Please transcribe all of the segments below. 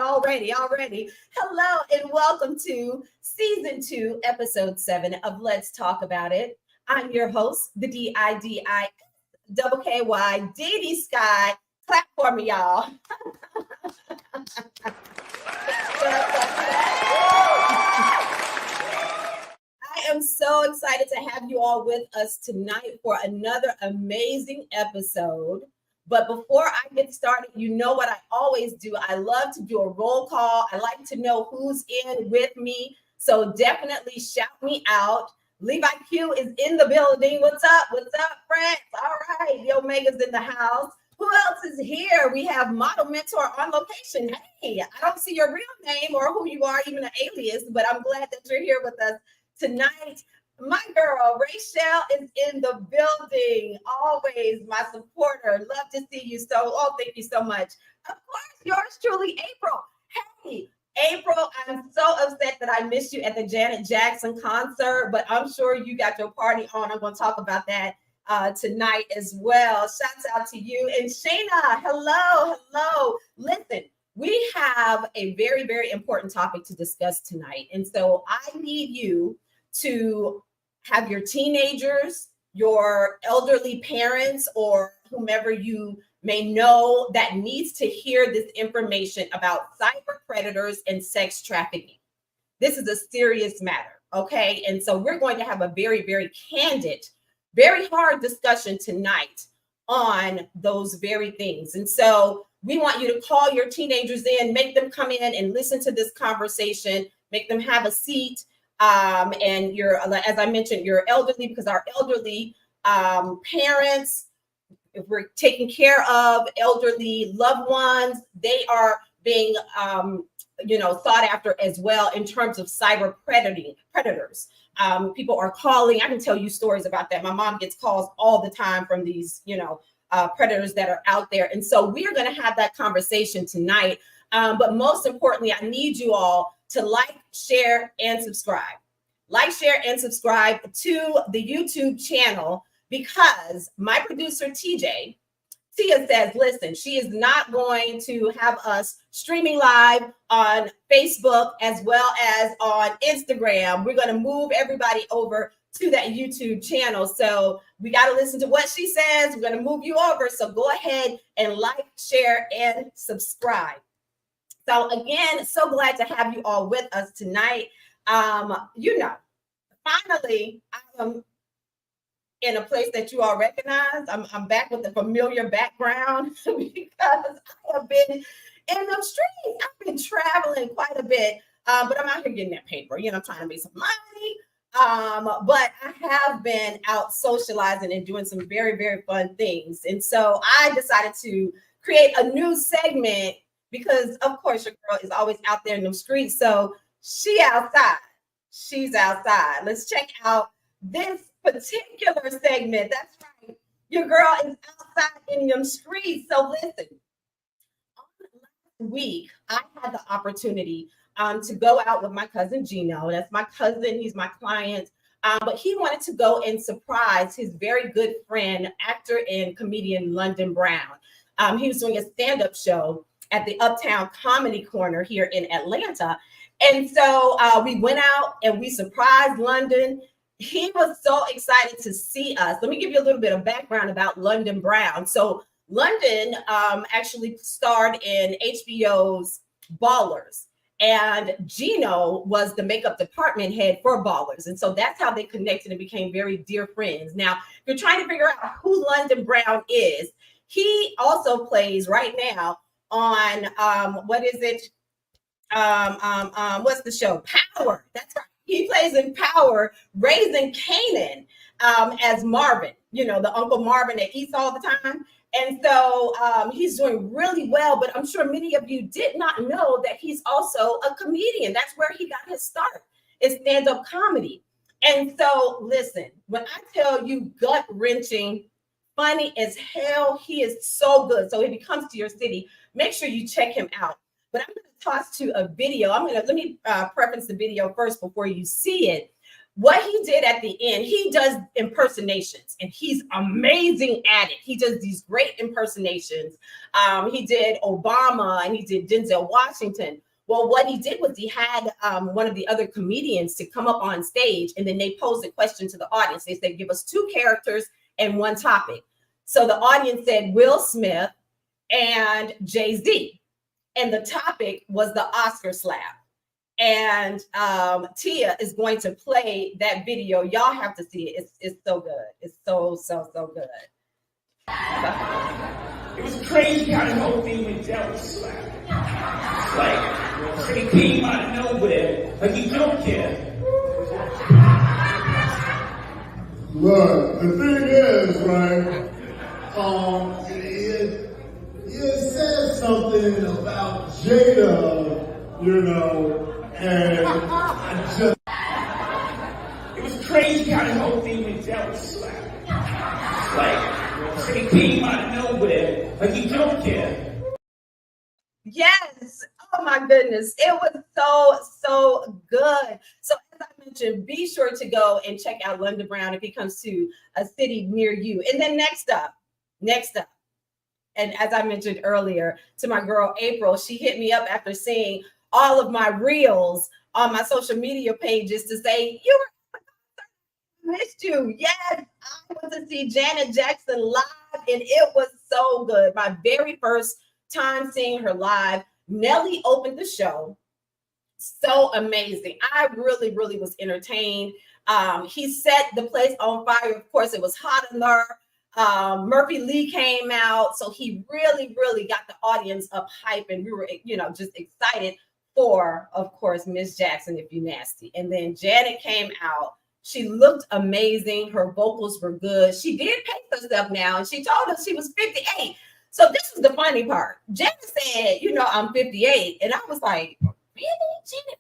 already. Hello and welcome to season 2, episode 7 of Let's Talk About It. I'm your host, the DiDi DiDi Skky. Clap for me, y'all. I am so excited to have you all with us tonight for another amazing episode. But before I get started, you know what I always do. I love to do a roll call. I like to know who's in with me. So definitely shout me out. Levi Q is in the building. What's up? Friends? All right. The Omega's in the house. Who else is here? We have Model Mentor on location. Hey, I don't see your real name or who you are, even an alias, but I'm glad that you're here with us tonight. My girl, Rachel, is in the building. Always my supporter. Love to see you. Thank you so much. Of course, yours truly, April. Hey, April, I'm so upset that I missed you at the Janet Jackson concert, but I'm sure you got your party on. I'm going to talk about that tonight as well. Shouts out to you. And Shayna, hello. Listen, we have a very, very important topic to discuss tonight. And so I need you to have your teenagers, your elderly parents, or whomever you may know that needs to hear this information about cyber predators and sex trafficking. This is a serious matter, okay? And so we're going to have a very, very candid, very hard discussion tonight on those very things. And so we want you to call your teenagers in, make them come in and listen to this conversation, make them have a seat. And you're, as I mentioned, you're elderly, because our elderly parents, if we're taking care of elderly loved ones, they are being, sought after as well in terms of cyber predators. People are calling. I can tell you stories about that. My mom gets calls all the time from these, predators that are out there. And so we are going to have that conversation tonight. But most importantly, I need you all to like, share, and subscribe. Like, share, and subscribe to the YouTube channel, because my producer, Tia says, listen, she is not going to have us streaming live on Facebook as well as on Instagram. We're going to move everybody over to that YouTube channel. So we got to listen to what she says. We're going to move you over. So go ahead and like, share, and subscribe. So again, so glad to have you all with us tonight. Finally, I am in a place that you all recognize. I'm back with a familiar background because I have been in the streets. I've been traveling quite a bit, but I'm out here getting that paper, trying to make some money. But I have been out socializing and doing some very, very fun things. And so I decided to create a new segment, because of course your girl is always out there in the streets. So she's outside. Let's check out this particular segment. That's right. Your girl is outside in them streets. So listen, last week I had the opportunity to go out with my cousin Gino. That's my cousin. He's my client. But he wanted to go and surprise his very good friend, actor and comedian London Brown. He was doing a stand-up show at the Uptown Comedy Corner here in Atlanta. And so we went out and we surprised London. He was so excited to see us. Let me give you a little bit of background about London Brown. So London actually starred in HBO's Ballers, and Gino was the makeup department head for Ballers. And so that's how they connected and became very dear friends. Now, if you're trying to figure out who London Brown is, he also plays right now on what's the show? Power. That's right. He plays in Power, Raising Canaan, as Marvin, the Uncle Marvin that eats all the time. And so he's doing really well, but I'm sure many of you did not know that he's also a comedian. That's where he got his start, is stand-up comedy. And so listen, when I tell you gut-wrenching, funny as hell, he is so good. So if he comes to your city, make sure you check him out. But I'm going to toss to a video. Let me preference the video first before you see it. what he did at the end, he does impersonations and he's amazing at it. He does these great impersonations. He did Obama and he did Denzel Washington. Well, what he did was he had one of the other comedians to come up on stage, and then they posed a question to the audience. They said, give us 2 characters and 1 topic. So the audience said Will Smith and Jay-Z. And the topic was the Oscar slap. And Tia is going to play that video. Y'all have to see it. It's so good. It's so good. It was crazy how the whole thing went down with slap. Like, it came out of nowhere. Like, you don't care. Look, the thing is, right, it says something about Jada, you know, and I just... It was crazy how the whole thing went down with slap. Like, it came out of nowhere. Like, you don't care. Yes. Oh my goodness. It was so good. So as I mentioned, be sure to go and check out London Brown if he comes to a city near you. And then next up, and as I mentioned earlier to my girl April, she hit me up after seeing all of my reels on my social media pages to say, you were, missed you. Yes, I went to see Janet Jackson live and it was so good. My very first time seeing her live. Nelly opened the show. So amazing. I really was entertained. He set the place on fire. Of course, it was hot in there. Murphy Lee came out. So he really got the audience up hype. And we were, just excited for, of course, Miss Jackson, If You Nasty. And then Janet came out. She looked amazing. Her vocals were good. She did pace herself now. And she told us she was 58. So this was the funny part. Janet said, I'm 58. And I was like, really? Janet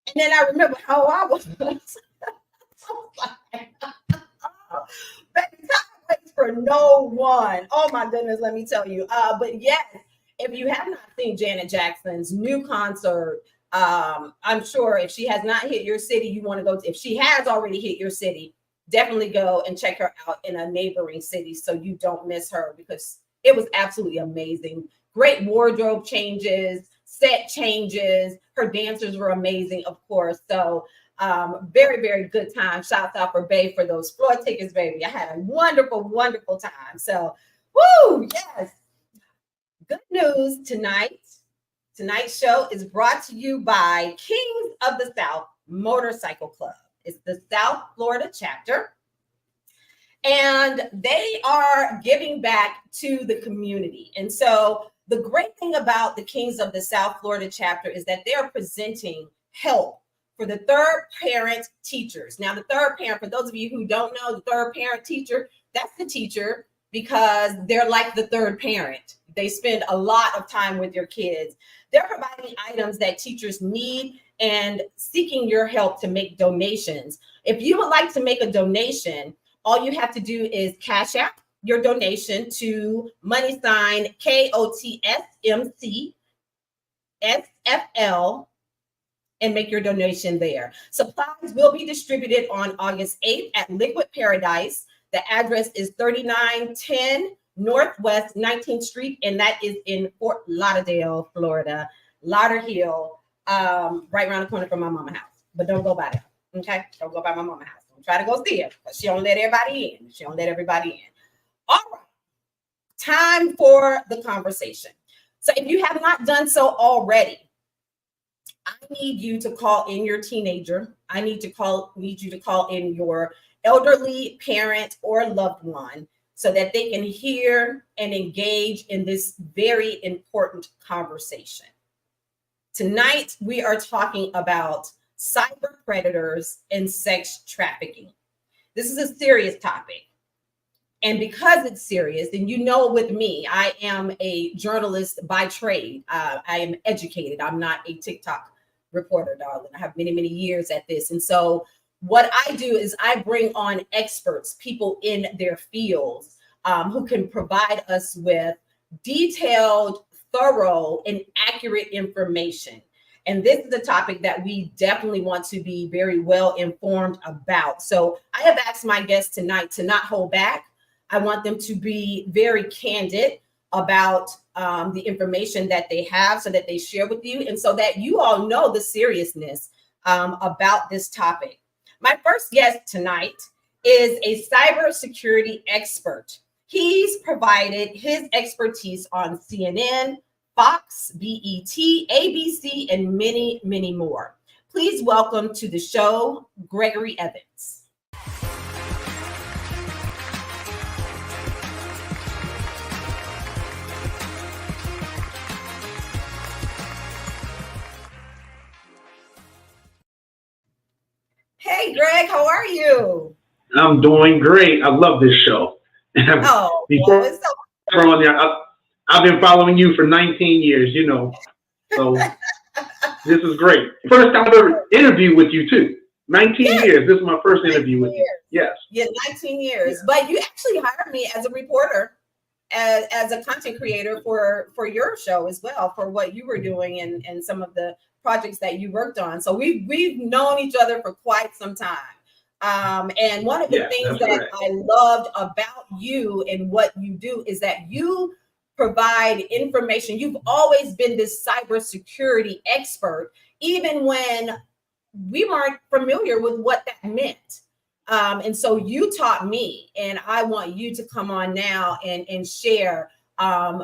58? And then I remember how I was. I was like, baby, time waits for no one. Oh my goodness, let me tell you. But yes, if you have not seen Janet Jackson's new concert, I'm sure if she has not hit your city, you want to go to, if she has already hit your city, definitely go and check her out in a neighboring city so you don't miss her, because it was absolutely amazing. Great wardrobe changes, set changes. Her dancers were amazing, of course. So very good time. Shouts out for Bay for those floor tickets, baby. I had a wonderful time. So, woo, yes. Good news tonight. Tonight's show is brought to you by Kings of the South Motorcycle Club. It's the South Florida chapter. And they are giving back to the community. And so the great thing about the Kings of the South Florida chapter is that they are presenting help for the third parent teachers. Now, the third parent, for those of you who don't know, the third parent teacher, that's the teacher because they're like the third parent. They spend a lot of time with your kids. They're providing items that teachers need and seeking your help to make donations. If you would like to make a donation, all you have to do is cash out your donation to # KOTSMC SFL and make your donation there. Supplies will be distributed on August 8th at Liquid Paradise. The address is 3910 Northwest 19th Street, and that is in Fort Lauderdale, Florida. Lauderhill, right around the corner from my mama's house. But don't go by there, okay? Don't go by my mama's house. Try to go see her, but she don't let everybody in. She don't let everybody in. All right, time for the conversation. So if you have not done so already, I need you to call in your teenager. I need you to call in your elderly parent or loved one so that they can hear and engage in this very important conversation. Tonight, we are talking about cyber predators and sex trafficking. This is a serious topic. And because it's serious, and with me, I am a journalist by trade. I am educated. I'm not a TikTok reporter, darling. I have many years at this. And so what I do is I bring on experts, people in their fields who can provide us with detailed, thorough, and accurate information. And this is a topic that we definitely want to be very well informed about. So I have asked my guests tonight to not hold back. I want them to be very candid about the information that they have so that they share with you and so that you all know the seriousness about this topic. My first guest tonight is a cybersecurity expert. He's provided his expertise on CNN, Fox, BET, ABC, and many, many more. Please welcome to the show, Gregory Evans. Hey, Greg, how are you? I'm doing great. I love this show. Oh, Before well, it's so on there, I've been following you for 19 years, you know. So this is great. First time I ever interviewed with you too. 19 years. This is my first interview with you. Yes. Yeah, 19 years. Yeah. But you actually hired me as a reporter, as a content creator for your show as well, for what you were doing and some of the projects that you worked on. So we've known each other for quite some time. And one of the things that I loved about you and what you do is that you provide information. You've always been this cybersecurity expert, even when we weren't familiar with what that meant. And so you taught me, and I want you to come on now and share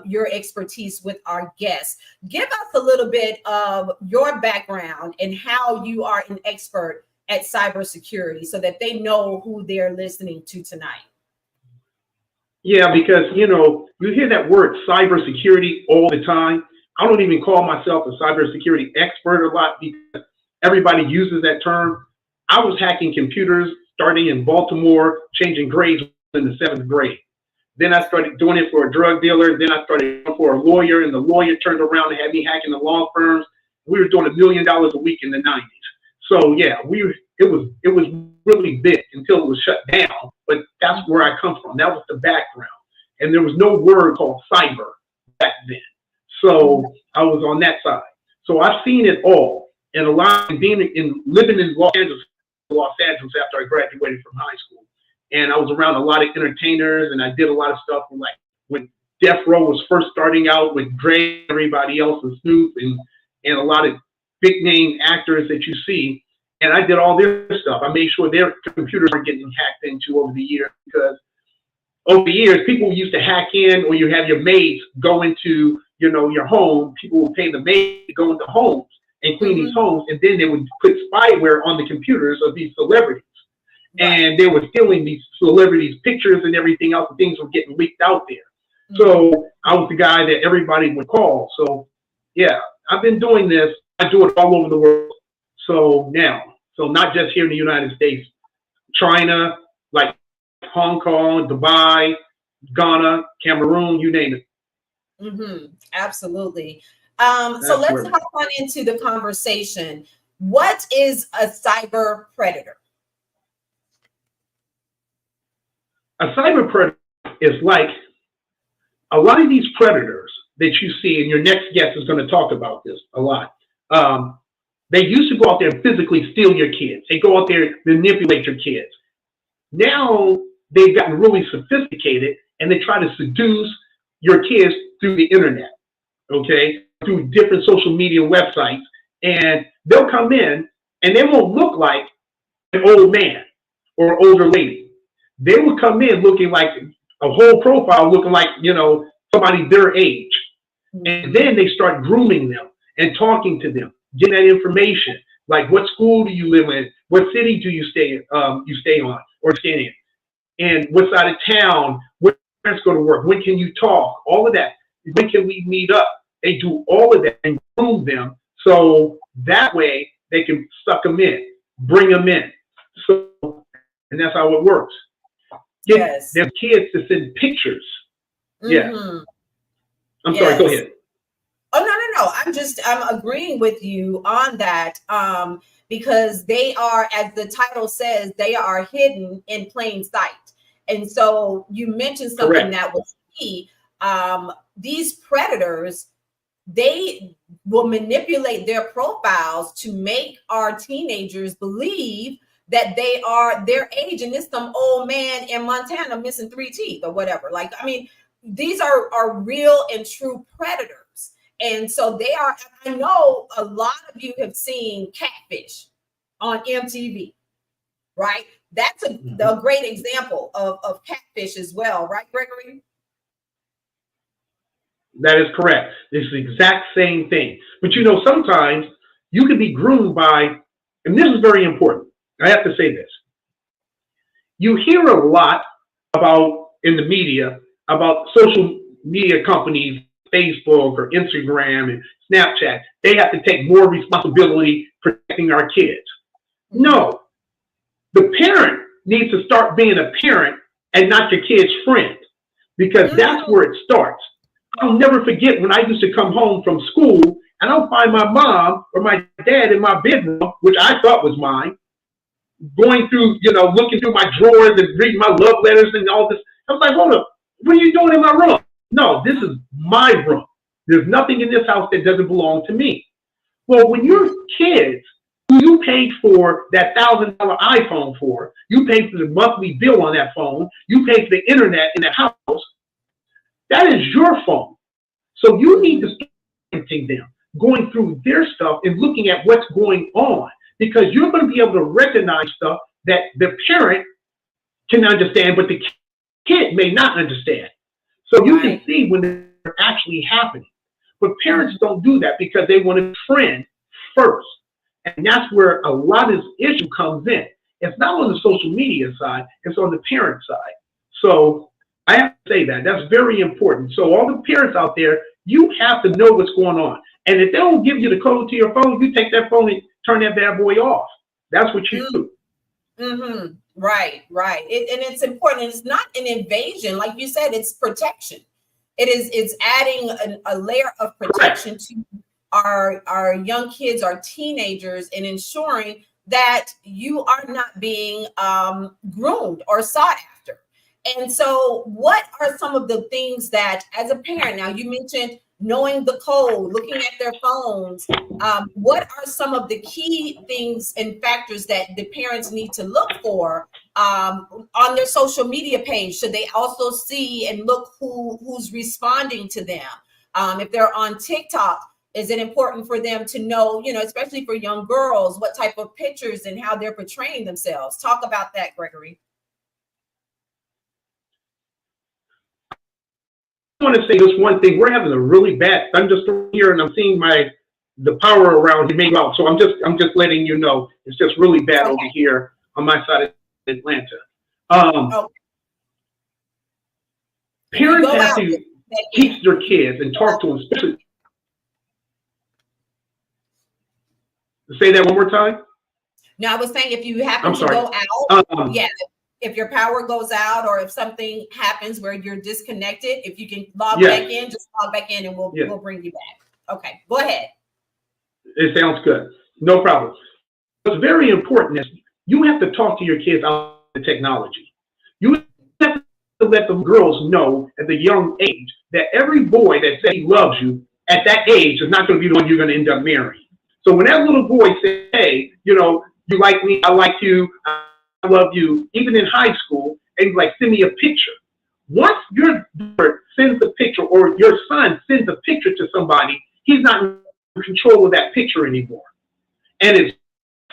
your expertise with our guests. Give us a little bit of your background and how you are an expert at cybersecurity so that they know who they're listening to tonight. Yeah, because, you know, you hear that word cybersecurity all the time. I don't even call myself a cybersecurity expert a lot because everybody uses that term. I was hacking computers starting in Baltimore, changing grades in the 7th grade. Then I started doing it for a drug dealer. Then I started for a lawyer, and the lawyer turned around and had me hacking the law firms. We were doing $1 million a week in the 90s. So yeah, it was really big until it was shut down. But that's where I come from. That was the background, and there was no word called cyber back then. So I was on that side. So I've seen it all, and a lot of living in Los Angeles after I graduated from high school. And I was around a lot of entertainers, and I did a lot of stuff like when Death Row was first starting out with Dre, everybody else, and Snoop, and a lot of big name actors that you see. And I did all their stuff. I made sure their computers were getting hacked into over the years, because over the years, people used to hack in, or you have your maids go into, you know, your home. People would pay the maid to go into homes and clean these homes, and then they would put spyware on the computers of these celebrities. And they were stealing these celebrities' pictures and everything else, and things were getting leaked out there. So I was the guy that everybody would call. So yeah, I've been doing this. I do it all over the world. So not just here in the United States, China, like Hong Kong, Dubai, Ghana, Cameroon, you name it. Absolutely. So let's hop on into the conversation. What is a cyber predator? A cyber predator is like a lot of these predators that you see, and your next guest is going to talk about this a lot. They used to go out there and physically steal your kids. They go out there and manipulate your kids. Now they've gotten really sophisticated, and they try to seduce your kids through the internet, okay, through different social media websites. And they'll come in, and they won't look like an old man or older lady. They will come in looking like a whole profile, looking like, you know, somebody their age. And then they start grooming them and talking to them, getting that information, like what school do you live in, what city do you stay on or stay in, and what side of town, where parents go to work, when can you talk, all of that, when can we meet up? They do all of that and groom them, so that way they can suck them in, bring them in. So, and that's how it works. Yes. Their kids to send pictures. Yeah. I'm sorry, go ahead. Oh, no. I'm agreeing with you on that. Because they are, as the title says, they are hidden in plain sight. And so you mentioned something that was key. These predators, they will manipulate their profiles to make our teenagers believe that they are their age, and this some old man in Montana missing 3 teeth or whatever. Like, I mean, these are real and true predators. And so they are, I know a lot of you have seen Catfish on MTV, right? That's a great example of Catfish as well, right, Gregory? That is correct. It's the exact same thing. But you know, sometimes you can be groomed by, and this is very important. I have to say this. You hear a lot about in the media about social media companies, Facebook or Instagram and Snapchat. They have to take more responsibility protecting our kids. No, the parent needs to start being a parent and not your kid's friend, because that's where it starts. I'll never forget when I used to come home from school and I'll find my mom or my dad in my bedroom, which I thought was mine, going through, you know, looking through my drawers and reading my love letters and all this. I was like, hold up, what are you doing in my room? No, this is my room. There's nothing in this house that doesn't belong to me. Well, when you're kids, you paid for that $1,000 iPhone for, you paid for the monthly bill on that phone, you paid for the internet in the house, that is your phone. So you need to start parenting them, going through their stuff and looking at what's going on, because you're going to be able to recognize stuff that the parent can understand, but the kid may not understand. So you can see when they're actually happening. But parents don't do that because they want to friend first. And that's where a lot of this issue comes in. It's not on the social media side, it's on the parent side. So I have to say that. That's very important. So all the parents out there, you have to know what's going on. And if they don't give you the code to your phone, you take that phone and turn that bad boy off. That's what you do. Mm-hmm. Right. And it's important. It's not an invasion. Like you said, it's protection. It's adding a layer of protection to our young kids, our teenagers, and ensuring that you are not being groomed or sought after. And so what are some of the things that, as a parent, now you mentioned knowing the code, looking at their phones, what are some of the key things and factors that the parents need to look for on their social media page? Should they also see and look who's responding to them? If they're on TikTok, is it important for them to know, you know, especially for young girls, what type of pictures and how they're portraying themselves? Talk about that, Gregory. I want to say this one thing. We're having a really bad thunderstorm here, and I'm seeing the power around here may go out. So I'm just letting you know it's just really bad over here on my side of Atlanta. Parents have to teach their kids and talk to them. Especially, say that one more time. No, I was saying if you happen to go out, if your power goes out or if something happens where you're disconnected, if you can log back in, just log back in and we'll bring you back. Okay, go ahead. It sounds good. No problem. What's very important is you have to talk to your kids about the technology. You have to let the girls know at the young age that every boy that says he loves you at that age is not going to be the one you're going to end up marrying. So when that little boy says, hey, you know, you like me, I like you, I love you, even in high school, and like, send me a picture. Once your daughter sends a picture or your son sends a picture to somebody, he's not in control of that picture anymore. And it's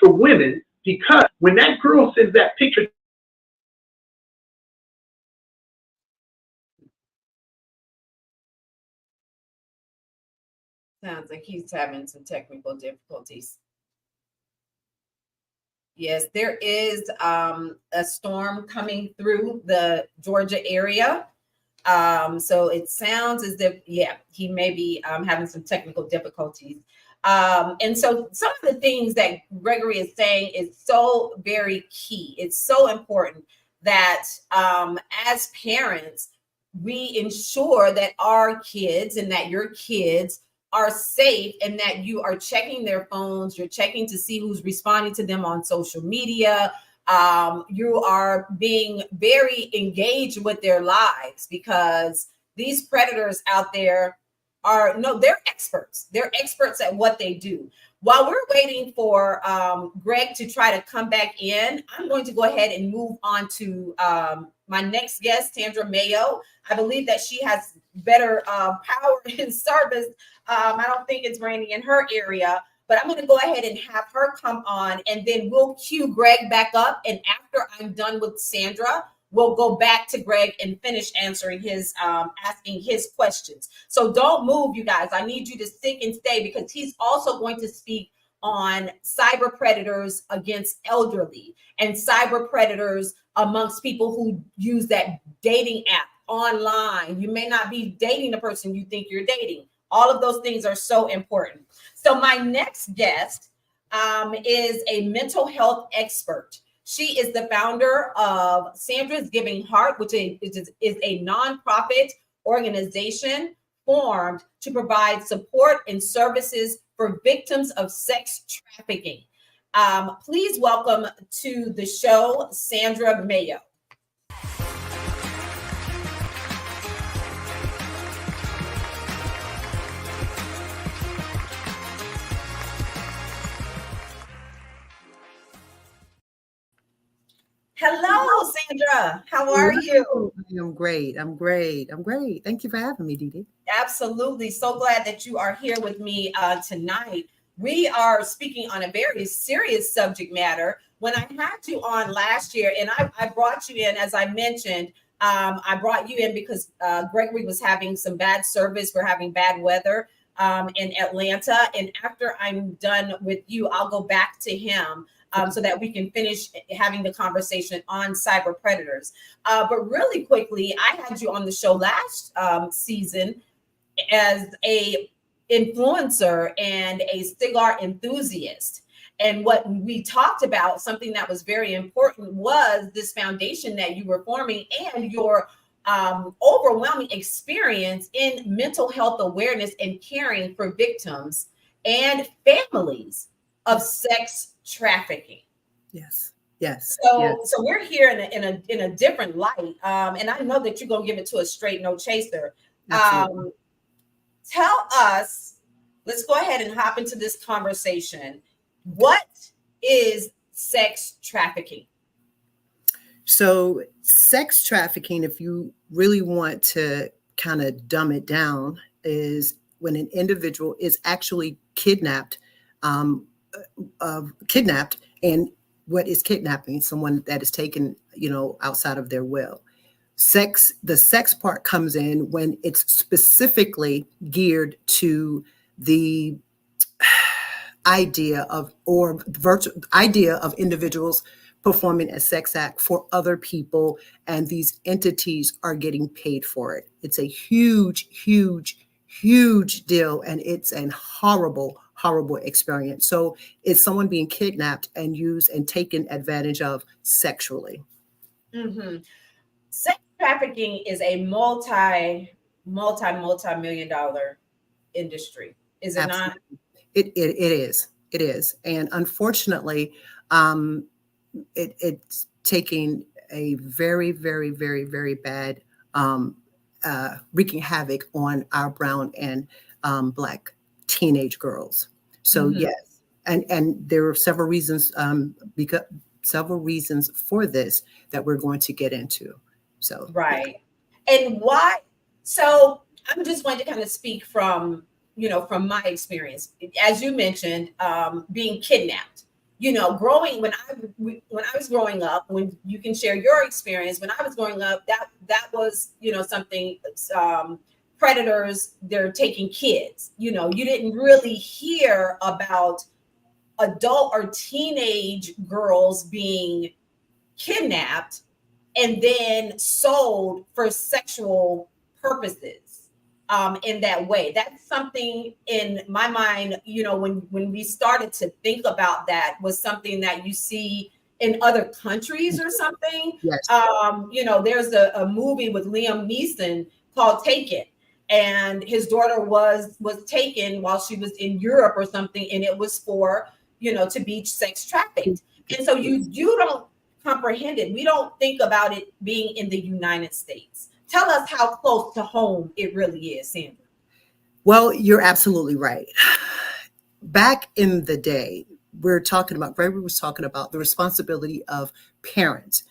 for women, because when that girl sends that picture, sounds like he's having some technical difficulties. Yes, there is a storm coming through the Georgia area. So it sounds as if, he may be having some technical difficulties. And so some of the things that Gregory is saying is so very key. It's so important that as parents, we ensure that our kids and that your kids are safe and that you are checking their phones, you're checking to see who's responding to them on social media. You are being very engaged with their lives, because these predators out there they're experts. They're experts at what they do. While we're waiting for Greg to try to come back in, I'm going to go ahead and move on to my next guest, Sandra Mayo. I believe that she has better power in service. I don't think it's raining in her area, but I'm going to go ahead and have her come on, and then we'll cue Greg back up. And after I'm done with Sandra, we'll go back to Greg and finish answering his asking his questions. So don't move, you guys. I need you to stick and stay, because he's also going to speak on cyber predators against elderly and cyber predators amongst people who use that dating app online. You may not be dating the person you think you're dating. All of those things are so important. So my next guest is a mental health expert. She is the founder of Sandra's Giving Heart, which is a nonprofit organization formed to provide support and services for victims of sex trafficking. Please welcome to the show, Sandra Mayo. Hello, Sandra. How are you? I'm great. I'm great. I'm great. Thank you for having me, DiDi. Absolutely. So glad that you are here with me tonight. We are speaking on a very serious subject matter. When I had you on last year, and I brought you in, as I mentioned, I brought you in because Gregory was having some bad service. We're having bad weather in Atlanta. And after I'm done with you, I'll go back to him so that we can finish having the conversation on cyber predators. But really quickly, I had you on the show last season as a influencer and a cigar enthusiast. And what we talked about, something that was very important, was this foundation that you were forming and your overwhelming experience in mental health awareness and caring for victims and families of sex trafficking. Yes. Yes. So we're here in a different light, and I know that you're gonna give it to us straight, no chaser. Tell us. Let's go ahead and hop into this conversation. What is sex trafficking? So, sex trafficking, if you really want to kind of dumb it down, is when an individual is actually kidnapped. And what is kidnapping? Someone that is taken, outside of their will. The sex part comes in when it's specifically geared to the idea of individuals performing a sex act for other people, and these entities are getting paid for it. It's a huge, huge, huge deal, and it's a horrible experience. So it's someone being kidnapped and used and taken advantage of sexually. Mm-hmm. Sex trafficking is a multi-million dollar industry. Is it Absolutely. not? It is. And unfortunately, it's taking a very, very, very, very bad, wreaking havoc on our brown and Black teenage girls. So yes, and there are several reasons for this that we're going to get into. So right. And why? So I'm just going to kind of speak from my experience, as you mentioned, being kidnapped. Growing when I was growing up, when you can share your experience. When I was growing up, that was something. Predators, they're taking kids. You didn't really hear about adult or teenage girls being kidnapped and then sold for sexual purposes in that way. That's something in my mind, when we started to think about that, was something that you see in other countries or something. Yes. There's a movie with Liam Neeson called Taken. And his daughter was taken while she was in Europe or something, and it was for to be sex trafficked. And so you don't comprehend it. We don't think about it being in the United States. Tell us how close to home it really is, Sandra. Well, you're absolutely right. Back in the day, Gregory was talking about the responsibility of parents.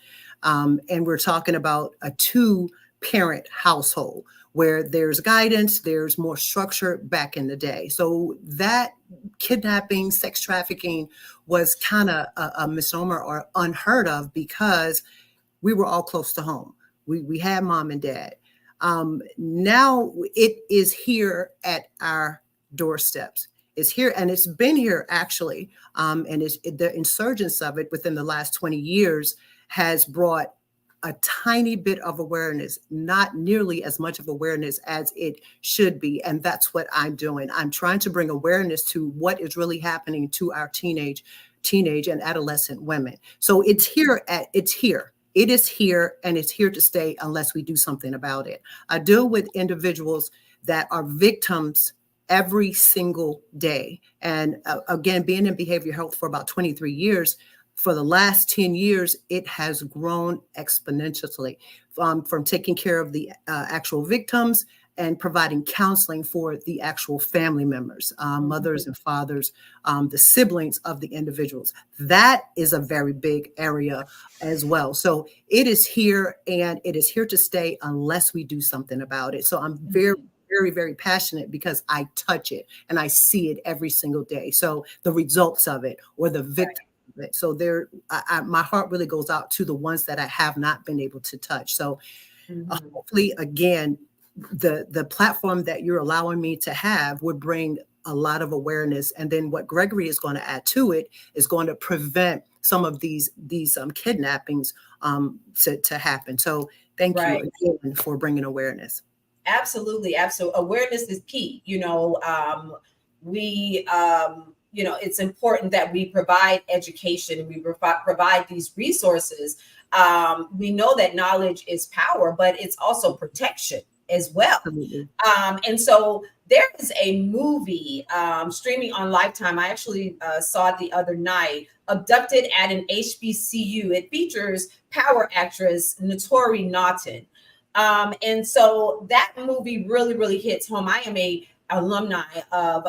And we're talking about a two-parent household where there's guidance, there's more structure back in the day. So that kidnapping, sex trafficking was kind of a misnomer or unheard of because we were all close to home. We had mom and dad. Now it is here at our doorsteps. It's here, and it's been here actually. And the insurgence of it within the last 20 years has brought a tiny bit of awareness, not nearly as much of awareness as it should be. And that's what I'm doing. I'm trying to bring awareness to what is really happening to our teenage and adolescent women. So it's here. It is here, and it's here to stay unless we do something about it. I deal with individuals that are victims every single day. And again, being in behavioral health for about 23 years, for the last 10 years, it has grown exponentially from taking care of the actual victims and providing counseling for the actual family members, mothers and fathers, the siblings of the individuals. That is a very big area as well. So it is here, and it is here to stay unless we do something about it. So I'm very, very, very passionate because I touch it and I see it every single day. So the results of it or the victims of it. So my heart really goes out to the ones that I have not been able to touch. So hopefully, again, the platform that you're allowing me to have would bring a lot of awareness. And then what Gregory is going to add to it is going to prevent some of these kidnappings to happen. So thank you again for bringing awareness. Absolutely. Awareness is key. It's important that we provide education and we provide these resources. We know that knowledge is power, but it's also protection as well. And so there is a movie streaming on Lifetime. I actually saw it the other night, Abducted at an HBCU. It features power actress Notori Naughton. And so that movie really, really hits home. I am a alumni of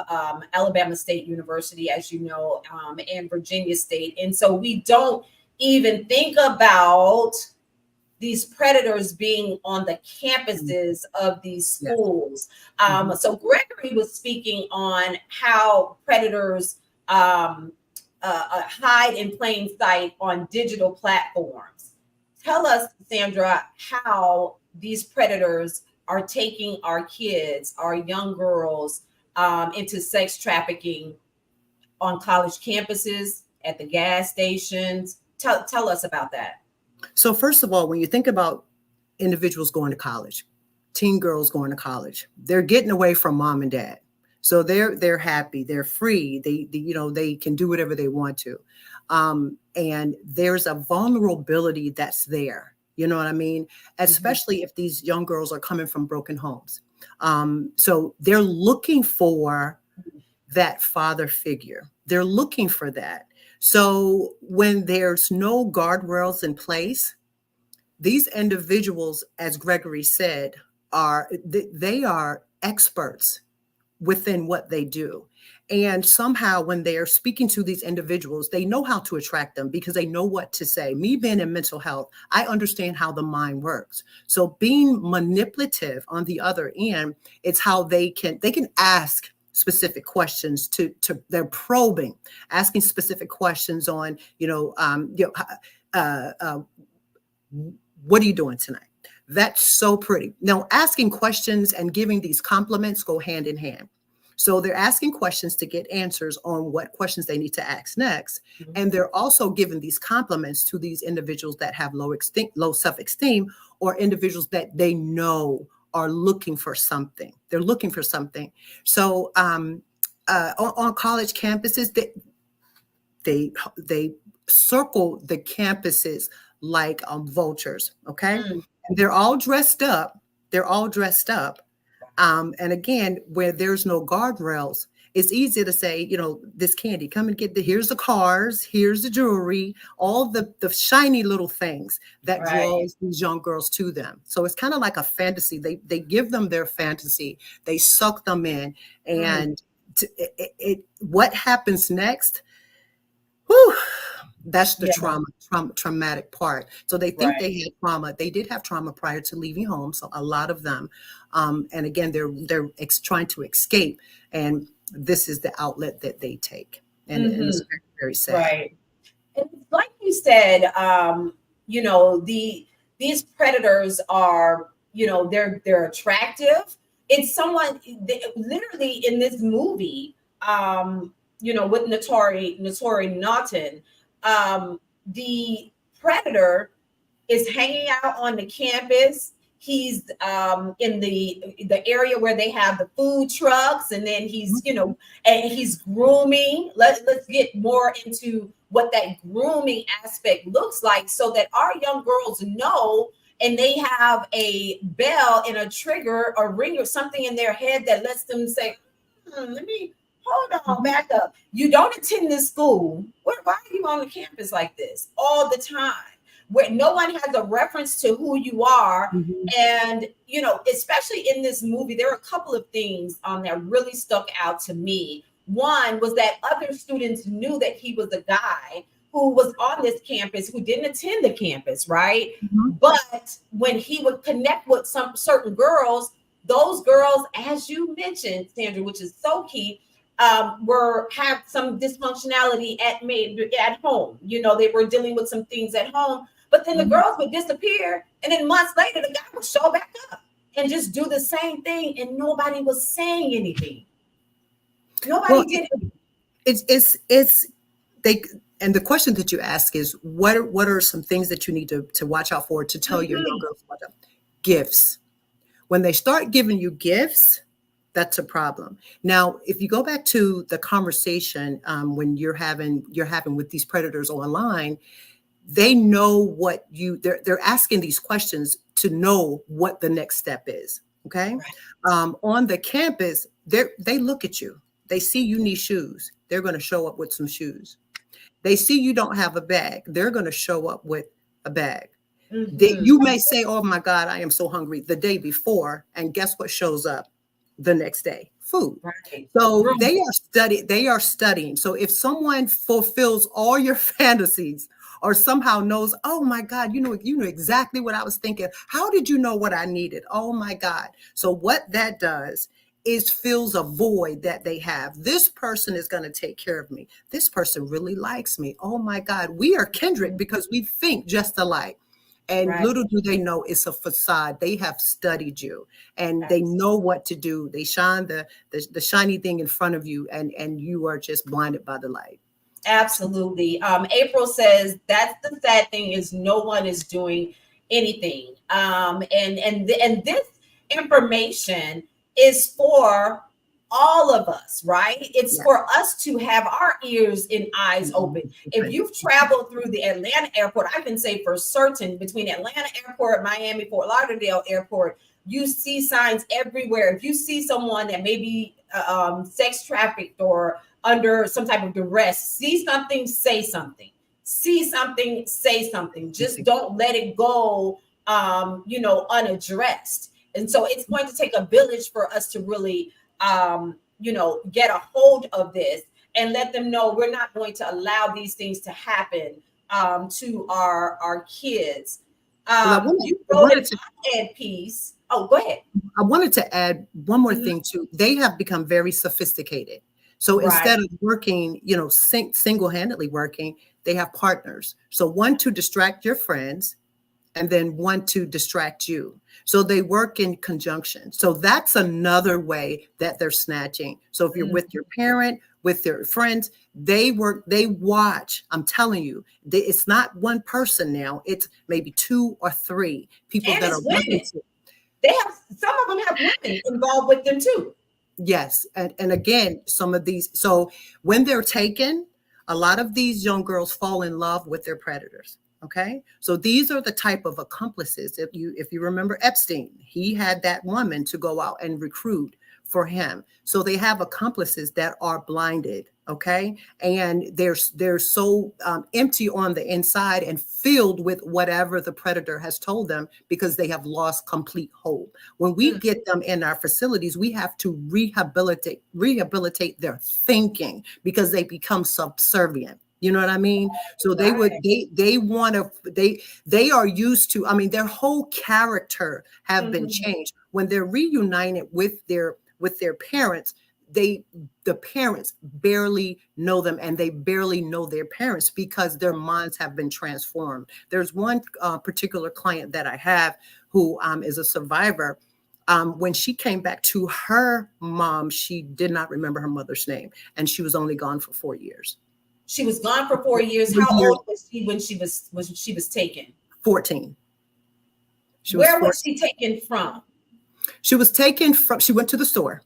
Alabama State University, as you know, and Virginia State. And so we don't even think about these predators being on the campuses of these schools. So Gregory was speaking on how predators hide in plain sight on digital platforms. Tell us, Sandra, how these predators are taking our kids, our young girls, into sex trafficking on college campuses, at the gas stations. Tell us about that. So first of all, when you think about individuals going to college, teen girls going to college, they're getting away from mom and dad. So they're happy, they're free, they can do whatever they want to. And there's a vulnerability that's there. You know what I mean? Especially if these young girls are coming from broken homes. So they're looking for that father figure. They're looking for that. So when there's no guardrails in place, these individuals, as Gregory said, they are experts within what they do. And somehow when they are speaking to these individuals, they know how to attract them because they know what to say. Me being in mental health, I understand how the mind works. So being manipulative on the other end, it's how they can ask specific questions to they're probing, asking specific questions on, what are you doing tonight? That's so pretty. Now, asking questions and giving these compliments go hand in hand. So they're asking questions to get answers on what questions they need to ask next. And they're also giving these compliments to these individuals that have low self-esteem or individuals that they know are looking for something. They're looking for something. So on college campuses, they circle the campuses like vultures. Okay. And they're all dressed up. And again, where there's no guardrails, it's easy to say, you know, this candy, come and get here's the cars, here's the jewelry, all the shiny little things that draws these young girls to them. So it's kind of like a fantasy. They give them their fantasy, they suck them in, and what happens next? Whew, that's the traumatic part. So they think they had trauma. They did have trauma prior to leaving home. So a lot of them, and again, they're trying to escape, and this is the outlet that they take, and it's very, very sad. Right. And like you said, you know, these predators are, you know, they're attractive. It's someone literally in this movie, you know, with Notori Naughton, the predator is hanging out on the campus. He's in the area where they have the food trucks, and then he's, you know, and he's grooming. Let's get more into what that grooming aspect looks like, so that our young girls know, and they have a bell and a trigger, a ring, or something in their head that lets them say, let me hold on, back up. You don't attend this school. Why are you on the campus like this all the time, where no one has a reference to who you are? And, you know, especially in this movie, there are a couple of things that really stuck out to me. One was that other students knew that he was a guy who was on this campus, who didn't attend the campus, right? But when he would connect with some certain girls, those girls, as you mentioned, Sandra, which is so key, have some dysfunctionality at home. You know, they were dealing with some things at home, but then the girls would disappear, and then months later, the guy would show back up and just do the same thing, and nobody was saying anything. Nobody did it. It's they. And the question that you ask is, what are some things that you need to watch out for, to tell your young girls what? Gifts. When they start giving you gifts, that's a problem. Now, if you go back to the conversation when you're having with these predators online, they know what they're asking these questions to know what the next step is. Okay. On the campus, they look at you. They see you need shoes. They're going to show up with some shoes. They see you don't have a bag. They're going to show up with a bag. You may say, oh my God, I am so hungry, the day before. And guess what shows up the next day? Food. So they are studying. So if someone fulfills all your fantasies, or somehow knows, oh my God, you know exactly what I was thinking. How did you know what I needed? Oh my God. So what that does is fills a void that they have. This person is going to take care of me. This person really likes me. Oh my God, we are kindred because we think just alike. And little do they know, it's a facade. They have studied you, and they know what to do. They shine the shiny thing in front of you, and you are just blinded by the light. Absolutely. April says that's the sad thing, is no one is doing anything. And this information is for all of us, right? It's for us to have our ears and eyes open. If you've traveled through the Atlanta airport, I can say for certain, between Atlanta airport, Miami, Fort Lauderdale airport, you see signs everywhere. If you see someone that may be sex trafficked or under some type of duress, see something, say something. See something, say something. Just don't let it go, unaddressed. And so it's going to take a village for us to really, get a hold of this and let them know we're not going to allow these things to happen to our kids. You go to add piece. Oh, go ahead. I wanted to add one more thing too. They have become very sophisticated. So instead of working, single-handedly working, they have partners. So one to distract your friends, and then one to distract you. So they work in conjunction. So that's another way that they're snatching. So if you're with your parent, with their friends, they watch. I'm telling you, it's not one person now. It's maybe 2 or 3 people that are women. Some of them have women involved with them too. Yes. And again, some of these, so when they're taken, a lot of these young girls fall in love with their predators. Okay. So these are the type of accomplices. If you remember Epstein, he had that woman to go out and recruit for him. So they have accomplices that are blinded, okay? And they're so empty on the inside and filled with whatever the predator has told them because they have lost complete hope. When we get them in our facilities, we have to rehabilitate their thinking because they become subservient. You know what I mean? So they are used to, I mean, their whole character have been changed. When they're reunited with their parents, the parents barely know them and they barely know their parents because their minds have been transformed. There's one particular client that I have who is a survivor. When she came back to her mom, she did not remember her mother's name, and she was only gone for 4 years. She was gone for 4 years. How old was she when she was taken? 14. Where was she taken from? She was taken from, she went to the store.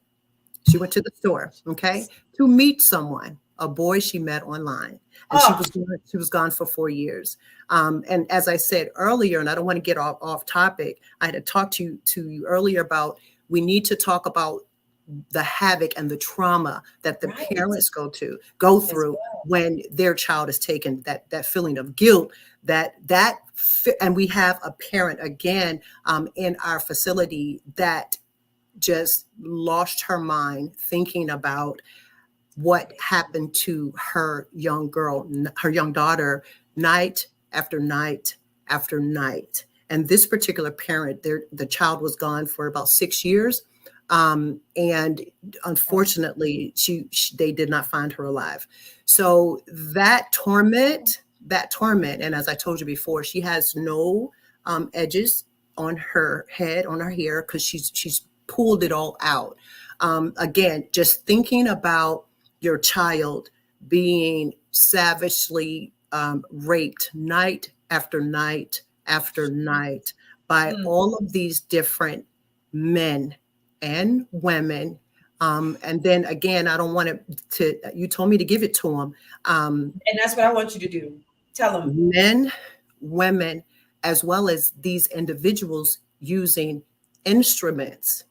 She went to the store, okay, to meet someone, a boy she met online. And she was gone for 4 years. And as I said earlier, and I don't want to get off topic, I had to talk to you earlier about, we need to talk about the havoc and the trauma that the parents go through when their child is taken, that feeling of guilt, and we have a parent again in our facility that just lost her mind thinking about what happened to her young girl, her young daughter, night after night after night. And this particular parent, the child was gone for about 6 years. And unfortunately, they did not find her alive. So that torment, and as I told you before, she has no edges on her head, on her hair, because she's pulled it all out. Again, just thinking about your child being savagely raped night after night after night by all of these different men and women. And then again, I don't want you told me to give it to them. And that's what I want you to do. Tell them. Men, women, as well as these individuals using instruments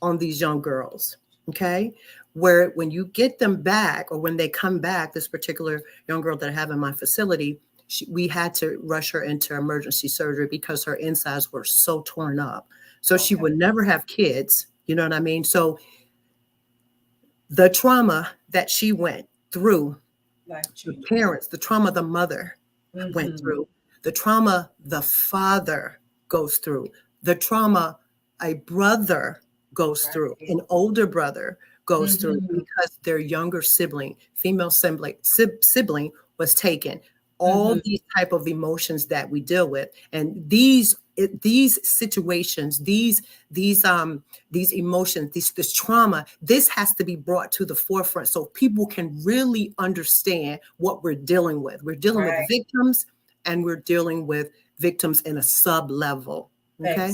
on these young girls, okay? Where when you get them back, or when they come back, this particular young girl that I have in my facility, we had to rush her into emergency surgery because her insides were so torn up. So she would never have kids, you know what I mean? So the trauma that she went through, the parents, the trauma the mother went through, the trauma the father goes through, the trauma a brother goes through, an older brother goes through because their younger sibling, female sibling was taken. All these type of emotions that we deal with, and these situations, these emotions, this trauma, this has to be brought to the forefront so people can really understand what we're dealing with. We're dealing with victims, and we're dealing with victims in a sub level. Okay.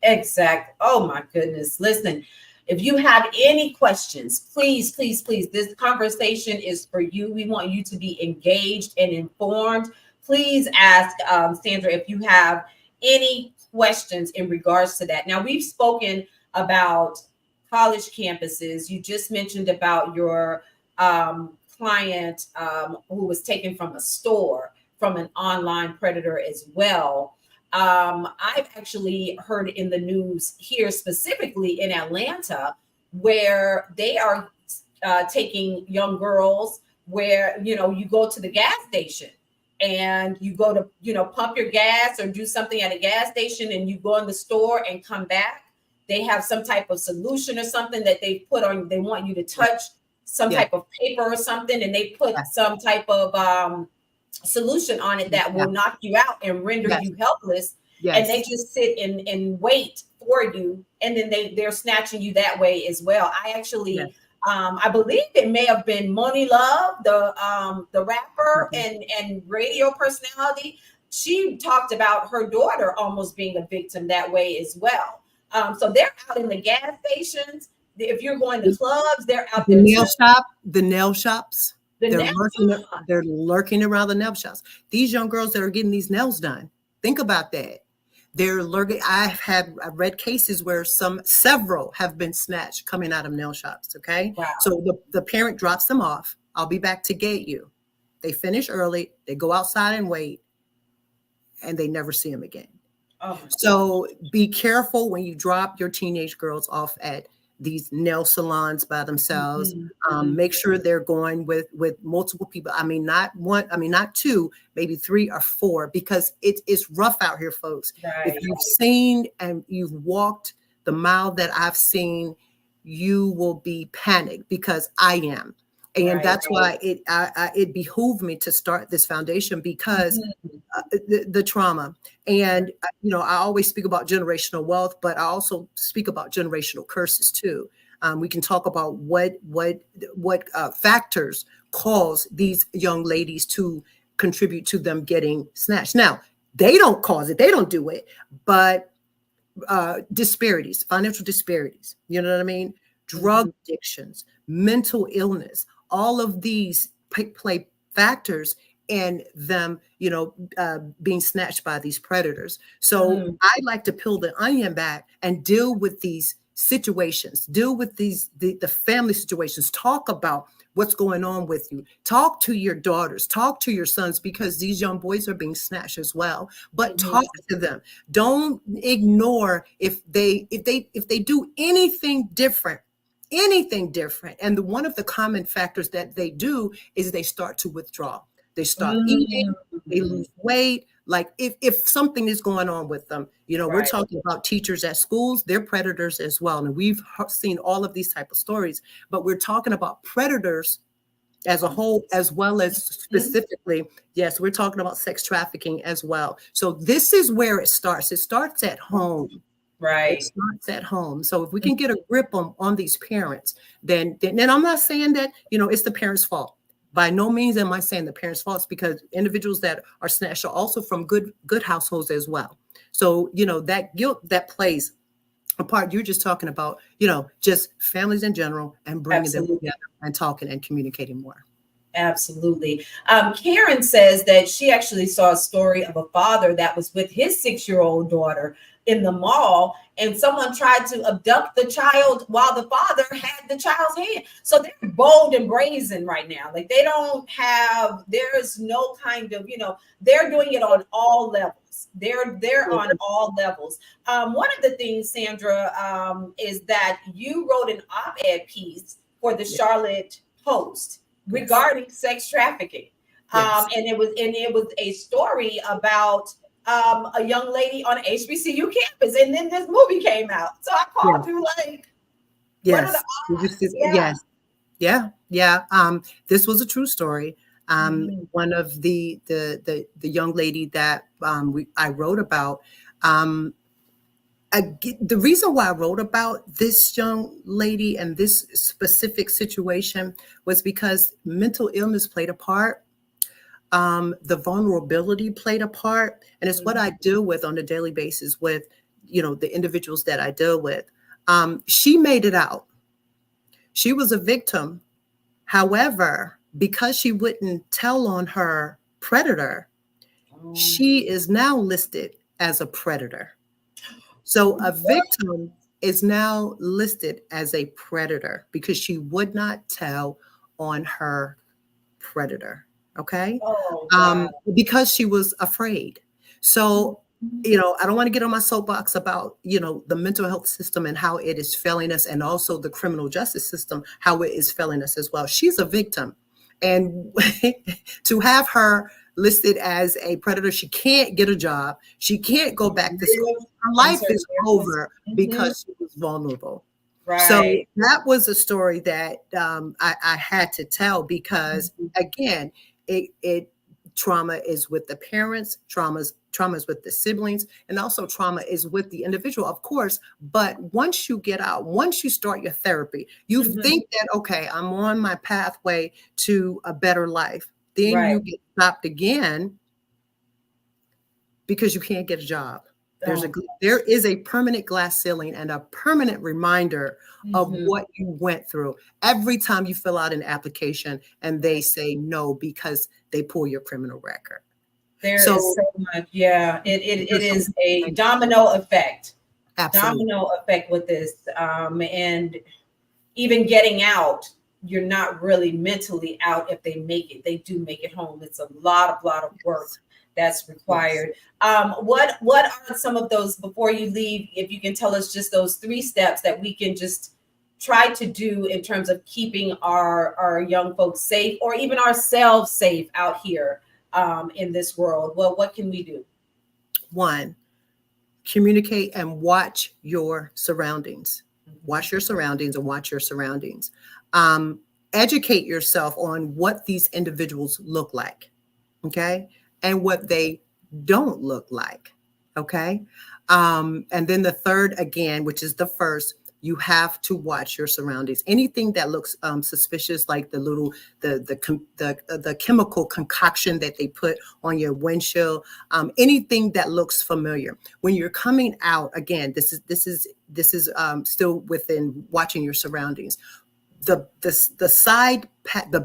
Exactly. Oh my goodness. Listen, if you have any questions, please, this conversation is for you. We want you to be engaged and informed. Please ask Sandra if you have any questions in regards to that. Now, we've spoken about college campuses. You just mentioned about your client who was taken from a store, from an online predator as well. I've actually heard in the news here, specifically in Atlanta, where they are taking young girls where, you go to the gas station and you go to, pump your gas or do something at a gas station, and you go in the store and come back. They have some type of solution or something that they put on. They want you to touch some type of paper or something, and they put some type of solution on it that will knock you out and render you helpless. And they just sit and wait for you, and then they're snatching you that way as well. I actually I believe it may have been Moni Love, the rapper and radio personality. She talked about her daughter almost being a victim that way as well. So they're out in the gas stations. If you're going to clubs, they're out there. The nail shops. They're lurking around the nail shops. These young girls that are getting these nails done. Think about that. They're lurking. I've read cases where several have been snatched coming out of nail shops. Okay. Wow. So the parent drops them off. I'll be back to gate you. They finish early. They go outside and wait, and they never see them again. Oh. So be careful when you drop your teenage girls off at these nail salons by themselves. Make sure they're going with multiple people. I mean, not one, I mean, not two, maybe 3 or 4, because it's rough out here, folks. Right. If you've seen and you've walked the mile that I've seen, you will be panicked, because I am. And that's why it behooved me to start this foundation, because the trauma. And, you know, I always speak about generational wealth, but I also speak about generational curses too. We can talk about what factors cause these young ladies to contribute to them getting snatched. Now, they don't cause it, they don't do it, but disparities, financial disparities, you know what I mean? Drug addictions, mental illness, all of these play factors in them, you know, being snatched by these predators. So I like to peel the onion back and deal with these situations, deal with the family situations, talk about what's going on with you, talk to your daughters, talk to your sons, because these young boys are being snatched as well, but talk to them. Don't ignore if they do anything different. And one of the common factors that they do is they start to withdraw. They stop eating, they lose weight. Like if something is going on with them, you know, we're talking about teachers at schools, they're predators as well. And we've seen all of these type of stories, but we're talking about predators as a whole, as well as specifically, yes, we're talking about sex trafficking as well. So this is where it starts. It starts at home. Right. It starts at home. So if we can get a grip on these parents, then I'm not saying that, you know, it's the parents' fault. By no means am I saying the parents' fault, because individuals that are snatched are also from good households as well. So, you know, that guilt that plays a part. You're just talking about, you know, just families in general and bringing them together and talking and communicating more. Absolutely. Karen says that she actually saw a story of a father that was with his 6-year-old daughter in the mall, and someone tried to abduct the child while the father had the child's hand. So they're bold and brazen right now. Like there's no kind of, you know, they're doing it on all levels. They're on all levels. One of the things, Sandra, is that you wrote an op-ed piece for the Charlotte Post regarding sex trafficking. And it was a story about a young lady on HBCU campus, and then this movie came out. So I called you like, what are the odds? This was a true story. One of the young lady that I wrote about. The reason why I wrote about this young lady and this specific situation was because mental illness played a part. The vulnerability played a part, and it's what I deal with on a daily basis with, you know, the individuals that I deal with. She made it out. She was a victim. However, because she wouldn't tell on her predator, she is now listed as a predator. So a victim is now listed as a predator because she would not tell on her predator. Okay. Because she was afraid. So, you know, I don't want to get on my soapbox about, you know, the mental health system and how it is failing us, and also the criminal justice system, how it is failing us as well. She's a victim. And to have her listed as a predator, she can't get a job. She can't go back to school. Her life is over because she was vulnerable. Right. So that was a story that I had to tell, because again, trauma is with the parents, trauma is with the siblings, and also trauma is with the individual, of course. But once you get out, once you start your therapy, you think that, okay, I'm on my pathway to a better life. Then you get stopped again because you can't get a job. There is a permanent glass ceiling and a permanent reminder of what you went through every time you fill out an application and they say no because they pull your criminal record. There is so much. Yeah, it is a domino effect. Absolutely. Domino effect with this. And even getting out, you're not really mentally out if they make it. They do make it home. It's a lot of work that's required. What are some of those, before you leave, if you can tell us just those 3 steps that we can just try to do in terms of keeping our young folks safe, or even ourselves safe out here in this world? Well, what can we do? 1, communicate and watch your surroundings. Watch your surroundings and watch your surroundings. Educate yourself on what these individuals look like, okay? And what they don't look like, okay? And then the 3rd, again, which is the first, you have to watch your surroundings. Anything that looks suspicious, like the chemical concoction that they put on your windshield, anything that looks familiar. When you're coming out, again, this is still within watching your surroundings. The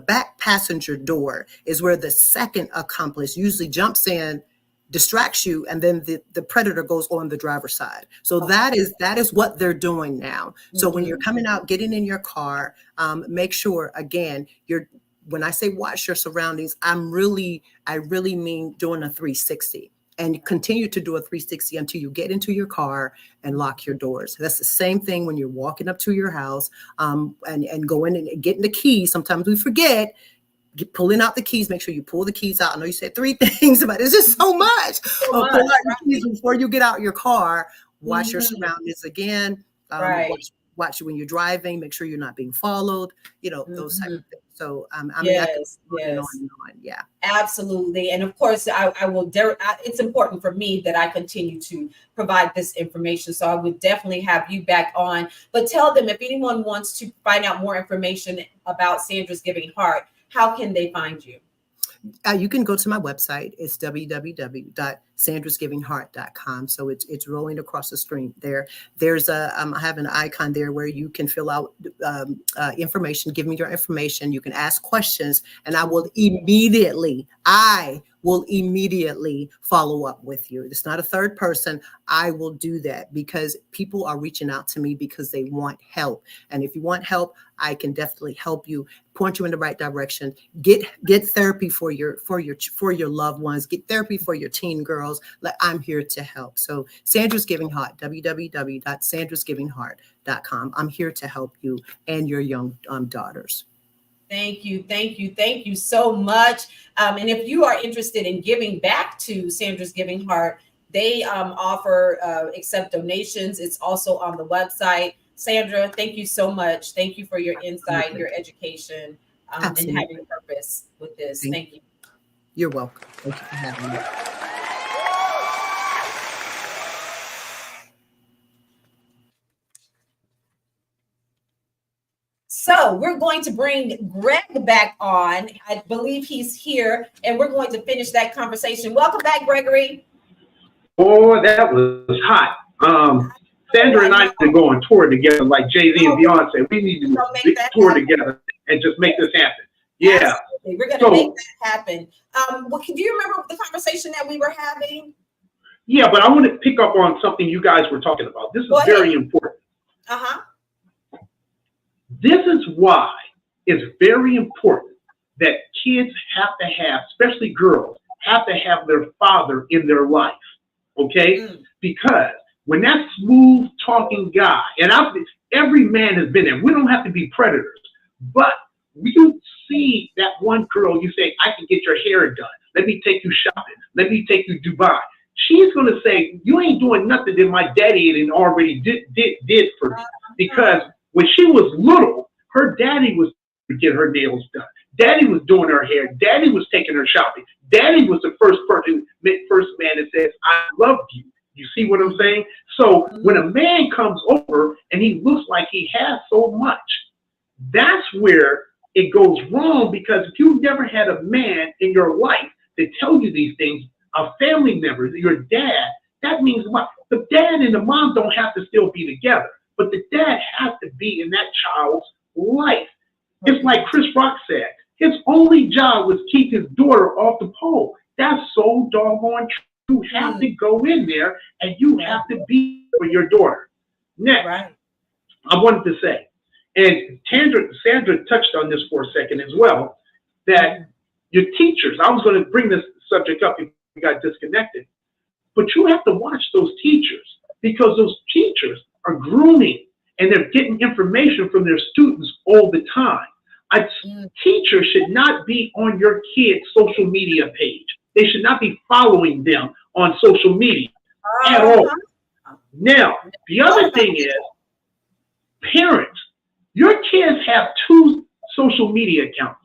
back passenger door is where the second accomplice usually jumps in, distracts you, and then the predator goes on the driver's side. So that is what they're doing now. So when you're coming out, getting in your car, make sure, again, when I say watch your surroundings, I really mean doing a 360. And continue to do a 360 until you get into your car and lock your doors. That's the same thing when you're walking up to your house and going and getting the keys. Sometimes we forget. Pulling out the keys, make sure you pull the keys out. I know you said 3 things, but it's just so much. Pull out your keys before you get out your car. Watch your surroundings again. Watch when you're driving. Make sure you're not being followed. Those type of things. So yes. Yeah, absolutely. And of course, I will. It's important for me that I continue to provide this information. So I would definitely have you back on. But tell them, if anyone wants to find out more information about Sandra's Giving Heart, how can they find you? You can go to my website. It's www.sandrasgivingheart.com. So it's rolling across the screen there. There's I have an icon there where you can fill out information. Give me your information. You can ask questions, and I will immediately follow up with you. It's not a third person. I will do that because people are reaching out to me because they want help. And if you want help, I can definitely help you, point you in the right direction. Get therapy for your loved ones. Get therapy for your teen girls. I'm here to help. So Sandra's Giving Heart, www.sandrasgivingheart.com. I'm here to help you and your young daughters. Thank you so much. And if you are interested in giving back to Sandra's Giving Heart, they accept donations. It's also on the website. Sandra, thank you so much. Thank you for your insight, your education, and having purpose with this. Thank you. You're welcome. Thank you for having me. So we're going to bring Greg back on. I believe he's here, and we're going to finish that conversation. Welcome back, Gregory. Oh, that was hot. Sandra and I need to go on tour together like Jay-Z and Beyonce. We need to tour together and just make this happen. Yeah. Absolutely. We're going to make that happen. Do you remember the conversation that we were having? Yeah, but I want to pick up on something you guys were talking about. This is very important. This is why it's very important that kids have to have, especially girls, have to have their father in their life, okay? Because when that smooth talking guy, and every man has been there, we don't have to be predators, but you see that one girl, you say, I can get your hair done. Let me take you shopping. Let me take you to Dubai. She's going to say, you ain't doing nothing that my daddy already did for me. Because when she was little, her daddy was to get her nails done. Daddy was doing her hair. Daddy was taking her shopping. Daddy was the first man that says, I love you. You see what I'm saying? So when a man comes over and he looks like he has so much, that's where it goes wrong, because if you've never had a man in your life to tell you these things, a family member, your dad, that means what? The dad and the mom don't have to still be together, but the dad has to be in that child's life. It's like Chris Rock said, his only job was keep his daughter off the pole. That's so doggone true. You have to go in there and you have to be for your daughter. Next, I wanted to say, and Sandra touched on this for a second as well, that your teachers, I was going to bring this subject up if we got disconnected, but you have to watch those teachers because those teachers are grooming and they're getting information from their students all the time. A teacher should not be on your kid's social media page. They should not be following them on social media at all. Now, the other thing is, parents, your kids have 2 social media accounts.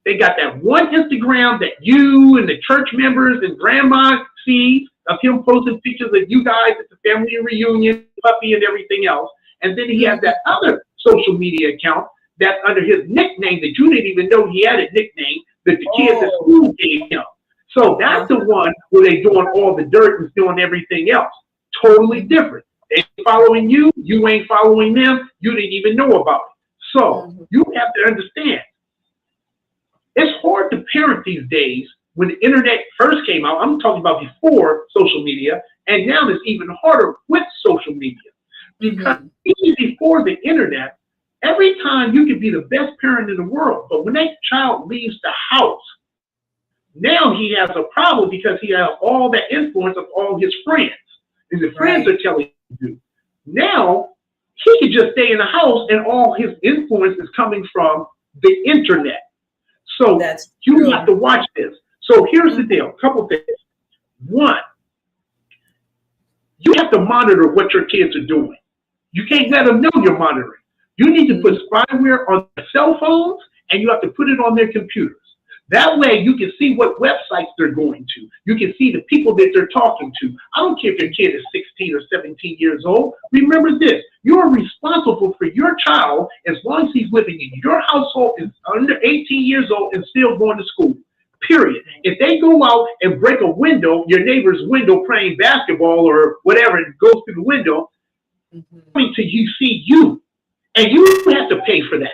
They got that one Instagram that you and the church members and grandma see of him posting pictures of you guys at the family reunion, puppy and everything else. And then he has that other social media account that's under his nickname that you didn't even know he had a nickname that the kids at school gave him. So that's the one where they doing all the dirt and doing everything else. Totally different. They ain't following you, you ain't following them, you didn't even know about it. So you have to understand, it's hard to parent these days. When the internet first came out, I'm talking about before social media, and now it's even harder with social media. Because even before the internet, every time you could be the best parent in the world, but when that child leaves the house, now he has a problem because he has all that influence of all his friends. And the friends are telling him to do. Now, he can just stay in the house and all his influence is coming from the internet. So you have to watch this. So here's the deal, a couple things. One, you have to monitor what your kids are doing. You can't let them know you're monitoring. You need to put spyware on their cell phones and you have to put it on their computers. That way you can see what websites they're going to. You can see the people that they're talking to. I don't care if your kid is 16 or 17 years old. Remember this, you are responsible for your child as long as he's living in your household, is under 18 years old and still going to school, period. If they go out and break a window, your neighbor's window playing basketball or whatever, and goes through the window, until you see you, and you have to pay for that.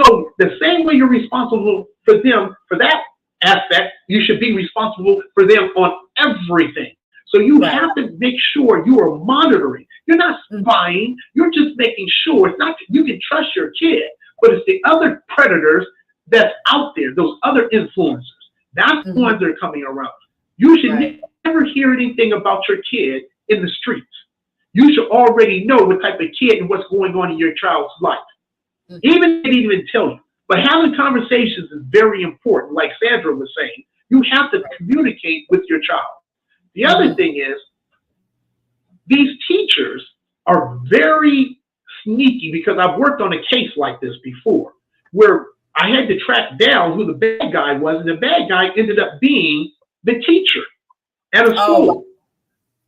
So the same way you're responsible for them for that aspect, you should be responsible for them on everything. So you have to make sure you are monitoring. You're not spying. You're just making sure. It's not you can trust your kid, but it's the other predators that's out there, those other influencers. That's the ones that are coming around. You should never hear anything about your kid in the streets. You should already know what type of kid and what's going on in your child's life. Even if they didn't even tell you. But having conversations is very important. Like Sandra was saying, you have to communicate with your child. The other thing is, these teachers are very sneaky because I've worked on a case like this before where I had to track down who the bad guy was, and the bad guy ended up being the teacher at a school.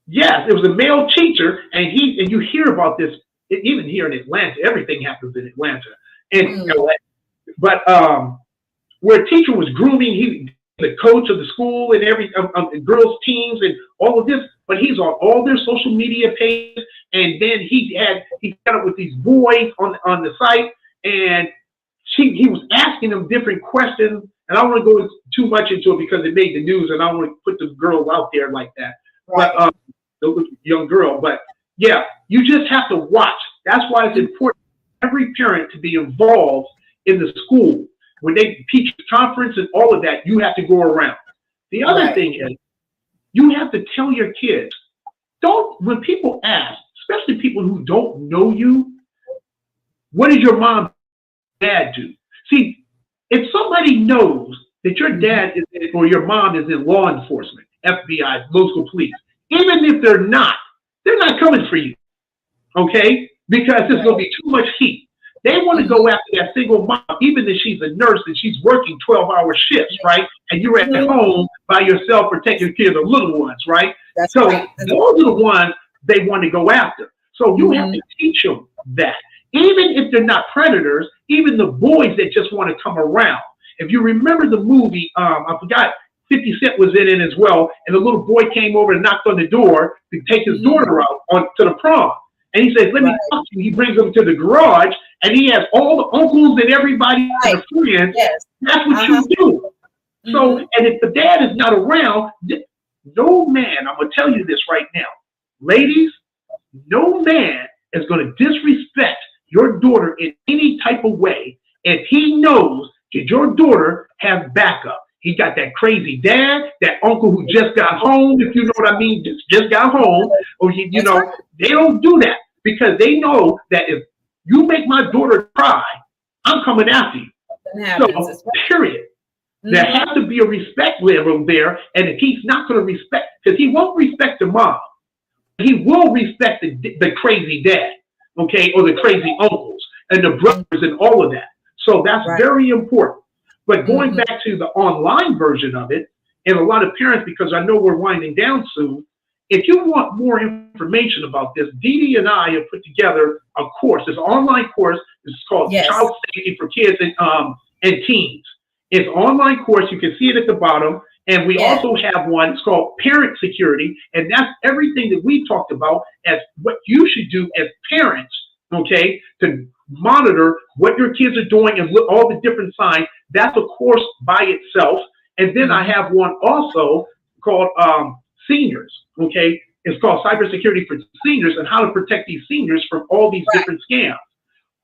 Yes, it was a male teacher, and you hear about this even here in Atlanta. Everything happens in Atlanta, and LA. But where a teacher was grooming, the coach of the school and every girls' teams and all of this, but he's on all their social media pages, and then he got up with these boys on the site, and he was asking them different questions, and I don't want to go too much into it because it made the news, and I don't want to put the girls out there like that. Right. But the young girl, but yeah, you just have to watch. That's why it's important for every parent to be involved in the school. When they teach conference and all of that, you have to go around. The other thing is, you have to tell your kids, when people ask, especially people who don't know you, what does your mom and dad do? See, if somebody knows that your dad is or your mom is in law enforcement, FBI, local police, even if they're not coming for you, okay? Because there's going to be too much heat. They want to go after that single mom, even if she's a nurse and she's working 12-hour shifts, right? And you're at home by yourself protecting care of the little ones, right? Those are the ones they want to go after. So you have to teach them that. Even if they're not predators, even the boys that just want to come around. If you remember the movie, I forgot, 50 Cent was in it as well, and the little boy came over and knocked on the door to take his daughter out to the prom. And he says, let me talk to you. He brings them to the garage, and he has all the uncles and everybody and the friends. That's what you do. So, and if the dad is not around, no man, I'm going to tell you this right now, ladies, no man is going to disrespect your daughter in any type of way if he knows that your daughter has backup. He got that crazy dad, that uncle who just got home, if you know what I mean, just got home, or you know, they don't do that because they know that if you make my daughter cry, I'm coming after you. So, period. There has to be a respect level there, and if he's not going to respect, because he won't respect the mom, he will respect the crazy dad, okay, or the crazy uncles and the brothers and all of that. So that's very important. But going back to the online version of it, and a lot of parents, because I know we're winding down soon, if you want more information about this, DiDi and I have put together a course. It's an online course. It's called Child Safety for Kids and Teens. It's an online course. You can see it at the bottom. And we also have one. It's called Parent Security. And that's everything that we talked about as what you should do as parents, okay, to monitor what your kids are doing and look all the different signs. That's a course by itself. And then I have one also called Seniors, okay? It's called Cybersecurity for Seniors and how to protect these seniors from all these different scams.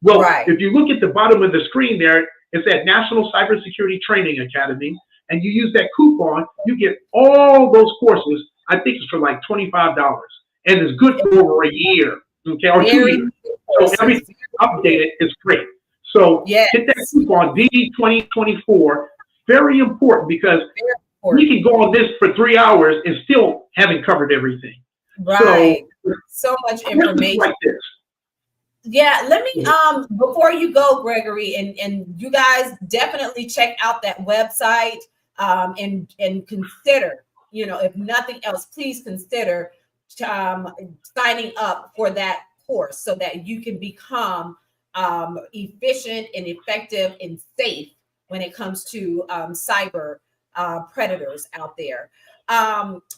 Well, if you look at the bottom of the screen there, it's at National Cybersecurity Training Academy, and you use that coupon, you get all those courses. I think it's for like $25, and it's good for over a year, okay, or 2 years. So everything updated is great. So hit that coupon, DiDi 2024. Very important because we can go on this for 3 hours and still haven't covered everything. So much information. Like this. Yeah, let me before you go, Gregory, and you guys definitely check out that website and consider, you know, if nothing else, please consider signing up for that course so that you can become efficient and effective and safe when it comes to cyber predators out there.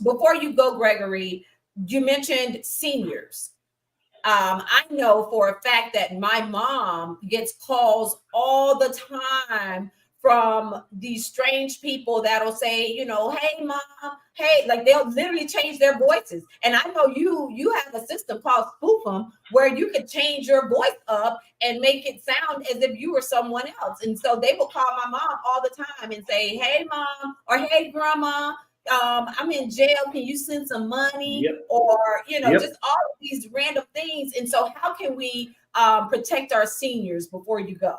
Before you go, Gregory, you mentioned seniors. I know for a fact that my mom gets calls all the time from these strange people that'll say, you know, hey, mom, hey, like they'll literally change their voices. And I know you have a system called Spoof 'em where you could change your voice up and make it sound as if you were someone else. And so they will call my mom all the time and say, hey, mom, or hey, grandma, I'm in jail. Can you send some money? Or, you know, just all of these random things. And so how can we protect our seniors before you go?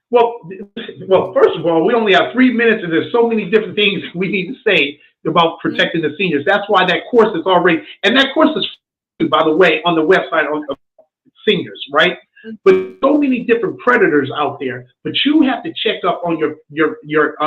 Well, first of all, we only have 3 minutes and there's so many different things we need to say about protecting the seniors. That's why that course is already, and that course is free, by the way, on the website on seniors, right? But so many different predators out there, but you have to check up on your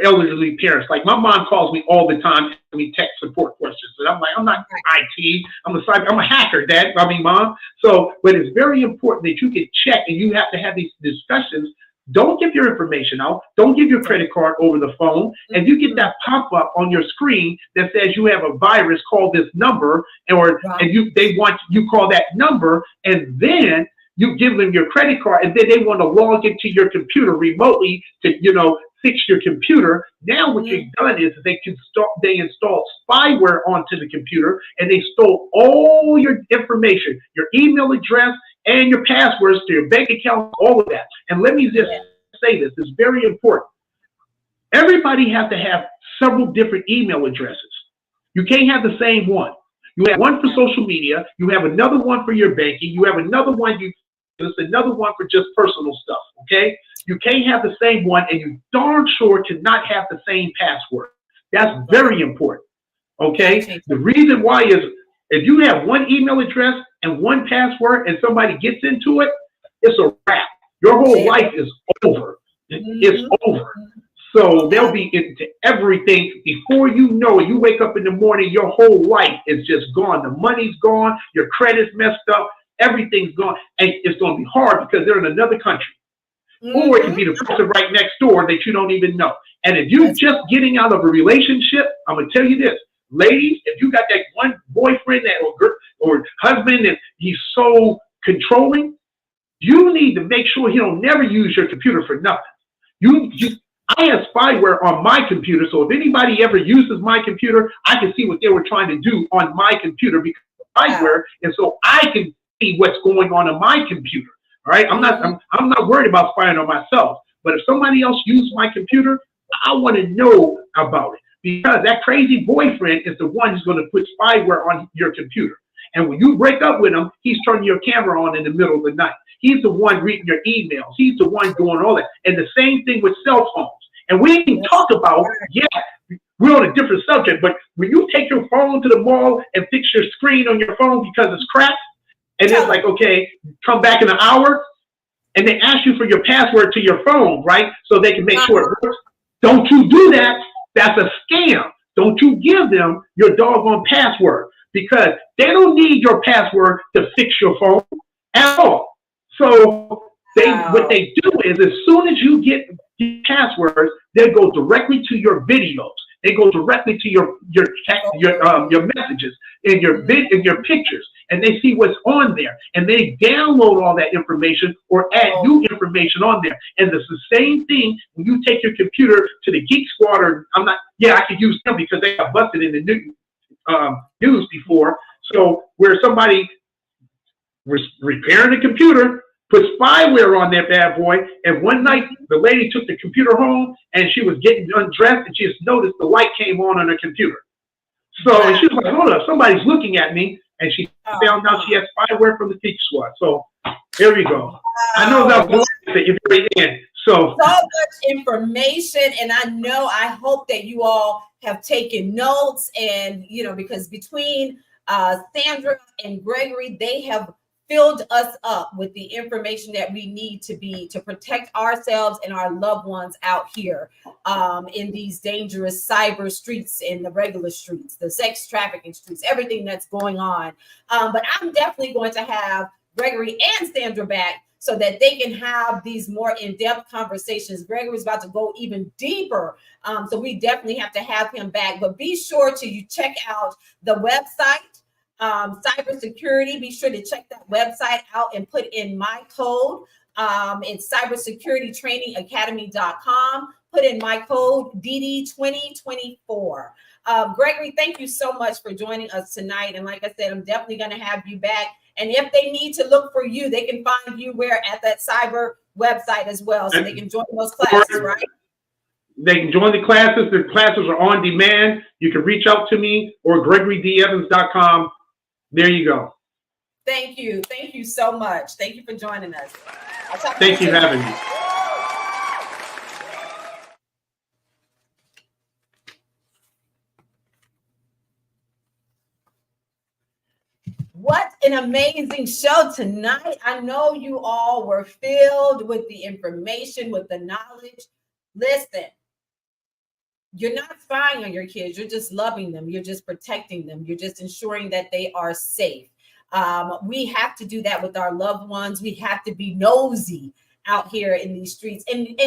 elderly parents. Like my mom calls me all the time and we text support questions. And I'm like, I'm not IT, I'm a hacker, Dad. I mean, Mom. So, but it's very important that you can check and you have to have these discussions. Don't give your information out. Don't give your credit card over the phone. And you get that pop-up on your screen that says you have a virus, call this number, and they want you call that number, and then you give them your credit card, and then they want to log into your computer remotely to, you know, fix your computer. Now what you've done is they installed spyware onto the computer, and they stole all your information, your email address and your passwords to your bank account, all of that. And let me just say this, it's very important. Everybody has to have several different email addresses. You can't have the same one. You have one for social media, you have another one for your banking, you have another one another one for just personal stuff, okay? You can't have the same one, and you darn sure cannot have the same password. That's very important, okay? The reason why is if you have one email address and one password and somebody gets into it, it's a wrap. Your whole life is over. It's over. So they'll be into everything. Before you know it, you wake up in the morning, your whole life is just gone. The money's gone, your credit's messed up, everything's gone. And it's going to be hard because they're in another country. Or it could be the person right next door that you don't even know. And if you're just getting out of a relationship, I'm going to tell you this. Ladies, if you got that one boyfriend or husband and he's so controlling, you need to make sure he don't never use your computer for nothing. I have spyware on my computer, so if anybody ever uses my computer, I can see what they were trying to do on my computer because spyware, and so I can see what's going on my computer. All right, I'm not worried about spying on myself, but if somebody else uses my computer, I want to know about it because that crazy boyfriend is the one who's going to put spyware on your computer. And when you break up with him, he's turning your camera on in the middle of the night. He's the one reading your emails. He's the one doing all that. And the same thing with cell phones. And we can talk about, we're on a different subject, but when you take your phone to the mall and fix your screen on your phone because it's cracked, and it's like, okay, come back in an hour, and they ask you for your password to your phone, right? So they can make sure it works. Don't you do that. That's a scam. Don't you give them your doggone password because they don't need your password to fix your phone at all. So what they do is as soon as you get passwords, they go directly to your videos. They go directly to your messages and your pictures, and they see what's on there, and they download all that information or add new information on there. And it's the same thing when you take your computer to the Geek Squad, or I could use them because they got busted in the news before. So where somebody was repairing the computer, put spyware on that bad boy, and one night the lady took the computer home and she was getting undressed and she just noticed the light came on her computer. So and she was like, hold up, somebody's looking at me, and she found out she had spyware from the Geek Squad. So there you go. I know that was at your very end. So much information, and I hope that you all have taken notes, and because between Sandra and Gregory, they have filled us up with the information that we need to protect ourselves and our loved ones out here in these dangerous cyber streets, in the regular streets, the sex trafficking streets, everything that's going on. But I'm definitely going to have Gregory and Sandra back so that they can have these more in-depth conversations. Gregory's about to go even deeper. So we definitely have to have him back. But be sure to check out the website, cybersecurity. Be sure to check that website out and put in my code. It's cybersecuritytrainingacademy.com. Put in my code DiDi2024. Gregory, thank you so much for joining us tonight. And like I said, I'm definitely going to have you back. And if they need to look for you, they can find you at that cyber website as well. So they can join those classes, right? They can join the classes. The classes are on demand. You can reach out to me or GregoryDEvans.com. There you go. Thank you. Thank you so much. Thank you for joining us. Thank you for having me. What an amazing show tonight. I know you all were filled with the information, with the knowledge. Listen, you're not spying on your kids. You're just loving them. You're just protecting them. You're just ensuring that they are safe. We have to do that with our loved ones. We have to be nosy out here in these streets, and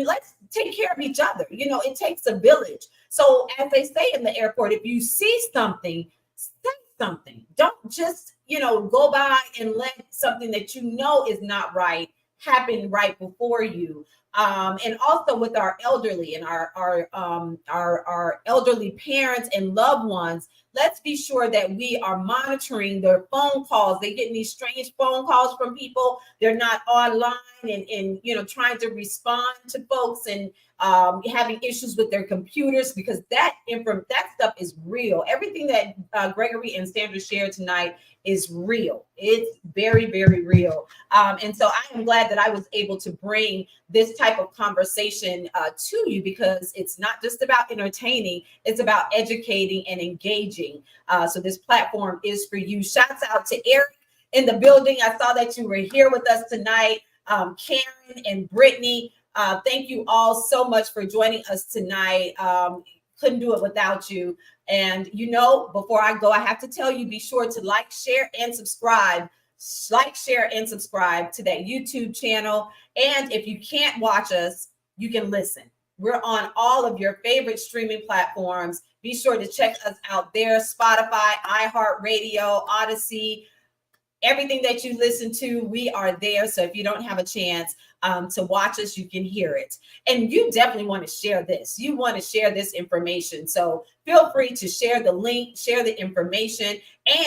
let's take care of each other. It takes a village. So as they say in the airport, if you see something, say something. Don't just, go by and let something that is not right happen right before you. And also with our elderly and our elderly parents and loved ones, let's be sure that we are monitoring their phone calls. They get these strange phone calls from people. They're not online and trying to respond to folks and having issues with their computers, because that stuff is real. Everything that Gregory and Sandra shared tonight is real. It's very, very real. And so I am glad that I was able to bring this type of conversation to you, because it's not just about entertaining, it's about educating and engaging. So this platform is for you. Shouts out to Eric in the building. I saw that you were here with us tonight. Karen and Brittany, thank you all so much for joining us tonight. Couldn't do it without you. And before I go, I have to tell you, be sure to like, share, and subscribe. Like, share, and subscribe to that YouTube channel. And if you can't watch us, you can listen. We're on all of your favorite streaming platforms. Be sure to check us out there: Spotify, iHeartRadio, Odyssey, Everything that you listen to, we are there. So if you don't have a chance to watch us, you can hear it. And you definitely want to share this. You want to share this information. So feel free to share the link, share the information,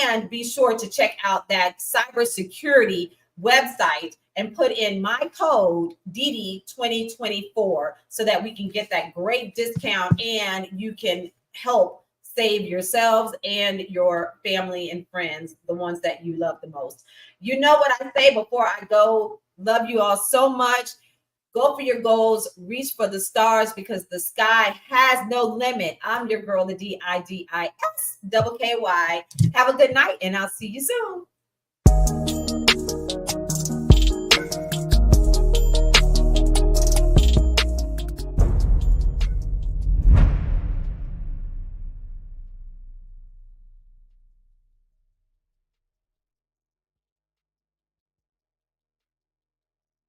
and be sure to check out that cybersecurity website and put in my code DiDi 2024 so that we can get that great discount and you can help save yourselves and your family and friends, the ones that you love the most. You know what I say before I go. Love you all so much. Go for your goals, reach for the stars because the sky has no limit. I'm your girl, the DiDi Skky. Have a good night and I'll see you soon.